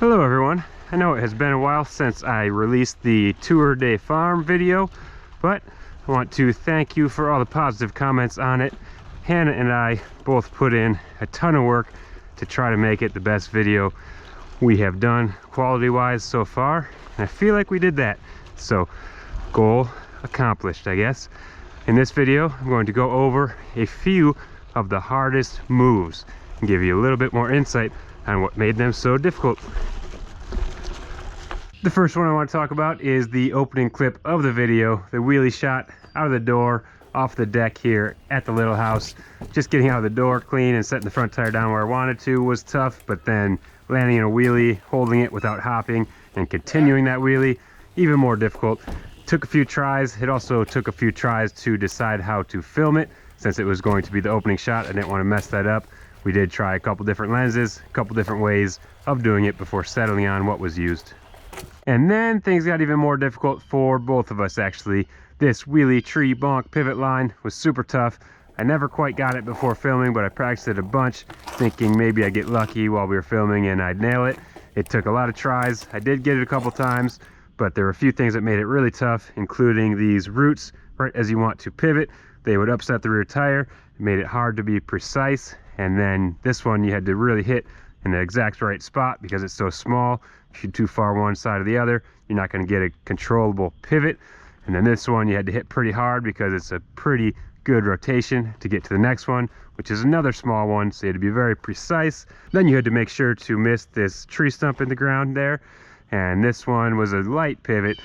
Hello everyone. I know it has been a while since I released the Tour de Farm video, but I want to thank you for all the positive comments on it. Hannah and I both put in a ton of work to try to make it the best video we have done quality wise so far, and I feel like we did that. So goal accomplished, I guess. In this video I'm going to go over a few of the hardest moves and give you a little bit more insight on what made them so difficult. The first one I want to talk about is the opening clip of the video, the wheelie shot out of the door off the deck here at the little house. Just getting out of the door clean and setting the front tire down where I wanted to was tough, but then landing in a wheelie, holding it without hopping, and continuing that wheelie, even more difficult. Took a few tries. It also took a few tries to decide how to film it, since it was going to be the opening shot. I didn't want to mess that up. We did try a couple different lenses, a couple different ways of doing it before settling on what was used. And then things got even more difficult for both of us actually. This wheelie tree bonk pivot line was super tough. I never quite got it before filming, but I practiced it a bunch, thinking maybe I'd get lucky while we were filming and I'd nail it. It took a lot of tries. I did get it a couple times, but there were a few things that made it really tough, including these roots right as you want to pivot. They would upset the rear tire. It made it hard to be precise. And then this one you had to really hit in the exact right spot because it's so small. If you're too far one side or the other, you're not going to get a controllable pivot. And then this one you had to hit pretty hard because it's a pretty good rotation to get to the next one, which is another small one, so you had to be very precise. Then you had to make sure to miss this tree stump in the ground there. And this one was a light pivot.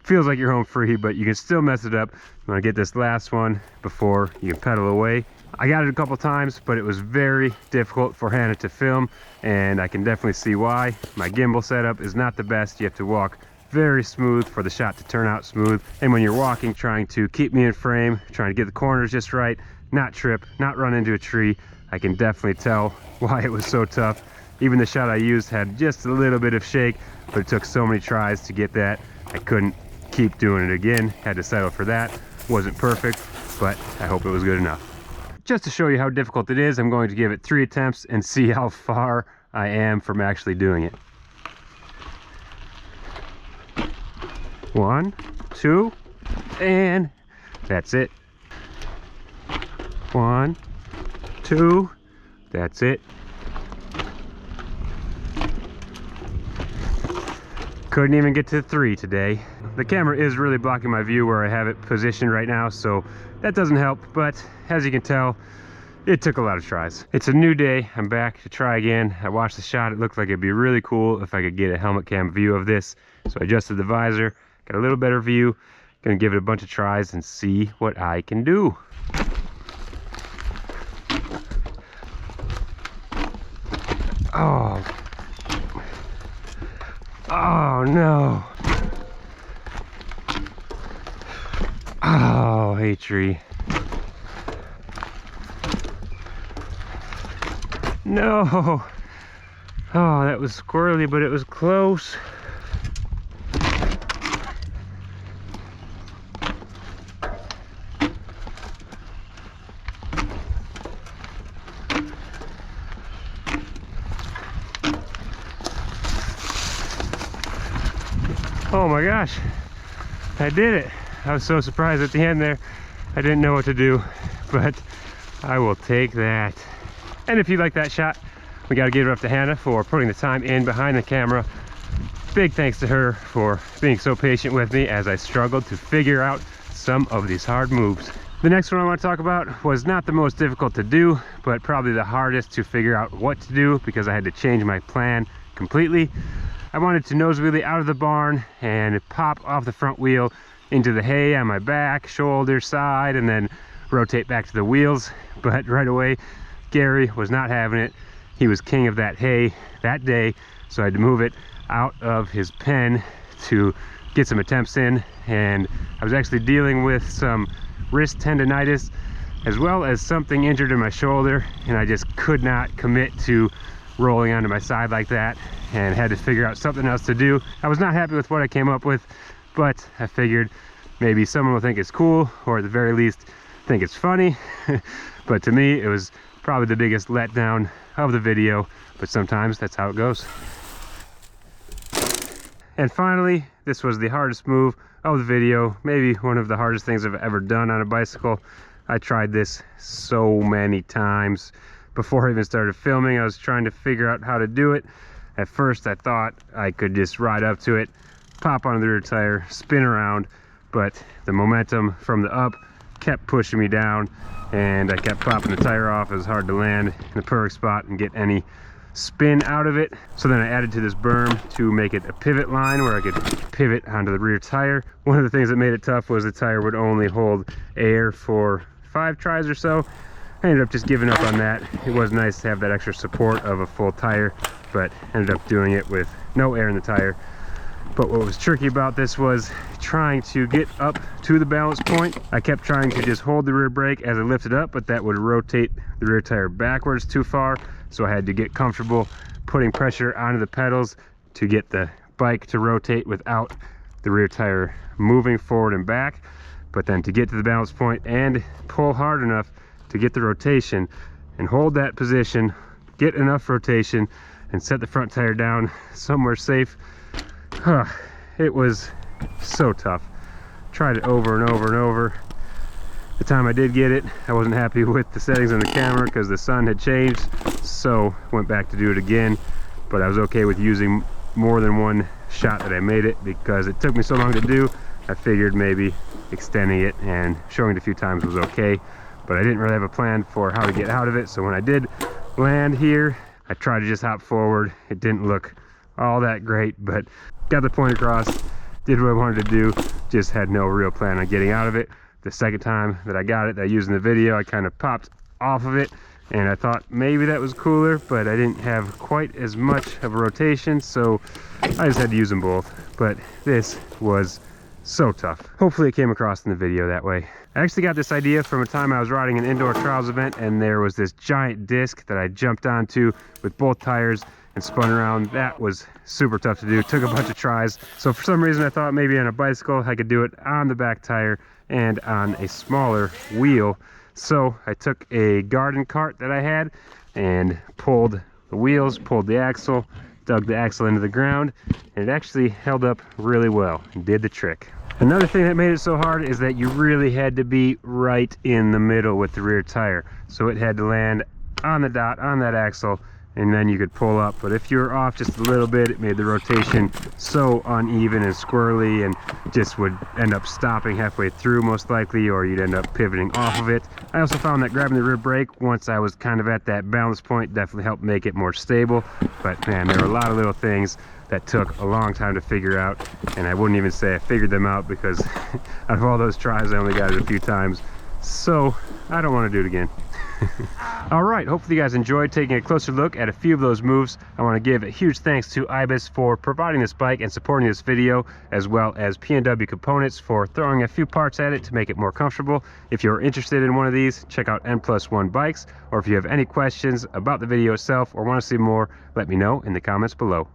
Feels like you're home free, but you can still mess it up. You want to get this last one before you can pedal away. I got it a couple times, but it was very difficult for Hannah to film, and I can definitely see why. My gimbal setup is not the best. You have to walk very smooth for the shot to turn out smooth, and when you're walking, trying to keep me in frame, trying to get the corners just right, not trip, not run into a tree, I can definitely tell why it was so tough. Even the shot I used had just a little bit of shake, but it took so many tries to get that. I couldn't keep doing it again, had to settle for that. Wasn't perfect, but I hope it was good enough. Just to show you how difficult it is, I'm going to give it 3 attempts and see how far I am from actually doing it. 1, 2, and that's it. 1, 2, that's it. Couldn't even get to 3 today. The camera is really blocking my view where I have it positioned right now, so that doesn't help, but as you can tell, it took a lot of tries. It's a new day. I'm back to try again. I watched the shot. It looked like it'd be really cool if I could get a helmet cam view of this. So I adjusted the visor, got a little better view. Gonna give it a bunch of tries and see what I can do. Oh. Oh no. Oh, hey tree. No. Oh, that was squirrely, but it was close. Oh my gosh, I did it. I was so surprised at the end there. I didn't know what to do, but I will take that. And if you like that shot, we got to give it up to Hannah for putting the time in behind the camera. Big thanks to her for being so patient with me as I struggled to figure out some of these hard moves. The next one I want to talk about was not the most difficult to do, but probably the hardest to figure out what to do because I had to change my plan completely. I wanted to nose wheelie out of the barn and pop off the front wheel into the hay on my back, shoulder, side, and then rotate back to the wheels. But right away, Gary was not having it. He was king of that hay that day, so I had to move it out of his pen to get some attempts in. And I was actually dealing with some wrist tendonitis as well as something injured in my shoulder, and I just could not commit to rolling onto my side like that, and had to figure out something else to do. I was not happy with what I came up with, but I figured maybe someone will think it's cool, or at the very least think it's funny. But to me, it was probably the biggest letdown of the video, but sometimes that's how it goes. And finally, this was the hardest move of the video, maybe one of the hardest things I've ever done on a bicycle. I tried this so many times before I even started filming. I was trying to figure out how to do it. At first I thought I could just ride up to it, pop onto the rear tire, spin around, but the momentum from the up kept pushing me down, and I kept popping the tire off. It was hard to land in the perfect spot and get any spin out of it. So then I added to this berm to make it a pivot line where I could pivot onto the rear tire. One of the things that made it tough was the tire would only hold air for 5 tries or so. I ended up just giving up on that. It was nice to have that extra support of a full tire, but ended up doing it with no air in the tire. But what was tricky about this was trying to get up to the balance point. I kept trying to just hold the rear brake as I lifted up, but that would rotate the rear tire backwards too far. So I had to get comfortable putting pressure onto the pedals to get the bike to rotate without the rear tire moving forward and back. But then to get to the balance point and pull hard enough to get the rotation and hold that position, get enough rotation, and set the front tire down somewhere safe. It was so tough. Tried it over and over and over. The time I did get it, I wasn't happy with the settings on the camera because the sun had changed, so went back to do it again. But I was okay with using more than one shot that I made it because it took me so long to do. I figured maybe extending it and showing it a few times was okay, but I didn't really have a plan for how to get out of it. So when I did land here, I tried to just hop forward. It didn't look all that great, but got the point across, did what I wanted to do, just had no real plan on getting out of it. The second time that I got it, that I used in the video, I kind of popped off of it, and I thought maybe that was cooler, but I didn't have quite as much of a rotation, so I just had to use them both. But this was so tough. Hopefully it came across in the video that way. I actually got this idea from a time I was riding an indoor trials event, and there was this giant disc that I jumped onto with both tires and spun around. That was super tough to do. Took a bunch of tries. So for some reason I thought maybe on a bicycle I could do it on the back tire and on a smaller wheel. So I took a garden cart that I had and pulled the wheels, pulled the axle, dug the axle into the ground, and it actually held up really well and did the trick. Another thing that made it so hard is that you really had to be right in the middle with the rear tire. So it had to land on the dot, on that axle, and then you could pull up. But if you were off just a little bit, it made the rotation so uneven and squirrely, and just would end up stopping halfway through most likely, or you'd end up pivoting off of it. I also found that grabbing the rear brake once I was kind of at that balance point definitely helped make it more stable. But man, there were a lot of little things that took a long time to figure out, and I wouldn't even say I figured them out because out of all those tries I only got it a few times, so I don't want to do it again. Alright, hopefully you guys enjoyed taking a closer look at a few of those moves. I want to give a huge thanks to Ibis for providing this bike and supporting this video, as well as P&W Components for throwing a few parts at it to make it more comfortable. If you're interested in one of these, check out N+1 Bikes, or if you have any questions about the video itself or want to see more, let me know in the comments below.